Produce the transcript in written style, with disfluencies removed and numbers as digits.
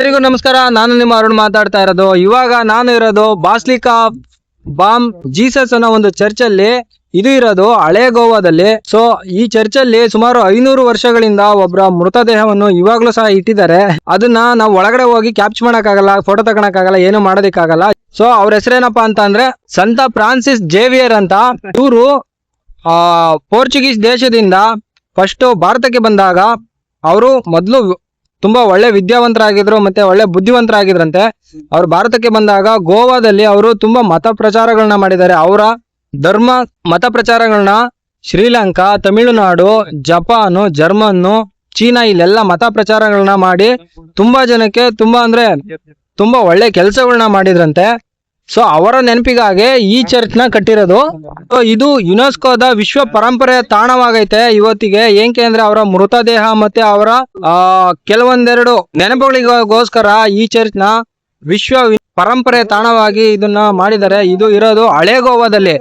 ಎಲ್ಲರಿಗೂ ನಮಸ್ಕಾರ. ನಾನು ನಿಮ್ಮ ಅರುಣ್ ಮಾತಾಡ್ತಾ ಇರೋದು. ಇವಾಗ ನಾನು ಇರೋದು ಬಾಸ್ಲಿಕಾ ಬಾಮ್ ಜೀಸಸ್ ಅನ್ನೋ ಒಂದು ಚರ್ಚ್ ಅಲ್ಲಿ. ಇದು ಇರೋದು ಹಳೆ ಗೋವಾದಲ್ಲಿ. ಸೊ ಈ ಚರ್ಚ್ ಅಲ್ಲಿ ಸುಮಾರು 500 ವರ್ಷಗಳಿಂದ ಒಬ್ಬರ ಮೃತದೇಹವನ್ನು ಇವಾಗ್ಲೂ ಸಹ ಇಟ್ಟಿದ್ದಾರೆ. ಅದನ್ನ ನಾವು ಒಳಗಡೆ ಹೋಗಿ ಕ್ಯಾಪ್ಚರ್ ಮಾಡಕ್ಕಾಗಲ್ಲ, ಫೋಟೋ ತಗೊಳಕ್ಕಾಗಲ್ಲ, ಏನು ಮಾಡೋದಕ್ಕಾಗಲ್ಲ. ಸೊ ಅವ್ರ ಹೆಸರೇನಪ್ಪಾ ಅಂತ ಅಂದ್ರೆ ಸಂತ ಫ್ರಾನ್ಸಿಸ್ ಜೇವಿಯರ್ ಅಂತ. ಇವರು ಪೋರ್ಚುಗೀಸ್ ದೇಶದಿಂದ ಫಸ್ಟ್ ಭಾರತಕ್ಕೆ ಬಂದಾಗ ಅವರು ಮೊದಲು ತುಂಬಾ ಒಳ್ಳೆ ವಿದ್ಯಾವಂತರಾಗಿದ್ರು, ಮತ್ತೆ ಒಳ್ಳೆ ಬುದ್ಧಿವಂತರಾಗಿದ್ರಂತೆ. ಅವ್ರು ಭಾರತಕ್ಕೆ ಬಂದಾಗ ಗೋವಾದಲ್ಲಿ ಅವರು ತುಂಬಾ ಮತ ಪ್ರಚಾರಗಳನ್ನ ಮಾಡಿದ್ದಾರೆ. ಅವರ ಧರ್ಮ ಮತ ಪ್ರಚಾರಗಳನ್ನ ಶ್ರೀಲಂಕಾ, ತಮಿಳುನಾಡು, ಜಪಾನು, ಜರ್ಮನ್ನು, ಚೀನಾ ಇಲ್ಲೆಲ್ಲ ಮತ ಪ್ರಚಾರಗಳನ್ನ ಮಾಡಿ ತುಂಬಾ ಜನಕ್ಕೆ ತುಂಬಾ ಒಳ್ಳೆ ಕೆಲಸಗಳನ್ನ ಮಾಡಿದ್ರಂತೆ. ಸೊ ಅವರ ನೆನಪಿಗಾಗಿ ಈ ಚರ್ಚ್ ನ ಕಟ್ಟಿರೋದು. ಸೊ ಇದು ಯುನೆಸ್ಕೋದ ವಿಶ್ವ ಪರಂಪರೆಯ ತಾಣವಾಗೈತೆ ಇವತ್ತಿಗೆ. ಏಕೆ ಅಂದ್ರೆ ಅವರ ಮೃತದೇಹ ಮತ್ತೆ ಅವರ ಕೆಲವೊಂದೆರಡು ನೆನಪುಗಳಿಗೋಸ್ಕರ ಈ ಚರ್ಚ್ ನ ವಿಶ್ವ ಪರಂಪರೆ ತಾಣವಾಗಿ ಇದನ್ನ ಮಾಡಿದ್ದಾರೆ. ಇದು ಇರೋದು ಹಳೆ ಗೋವಾದಲ್ಲಿ.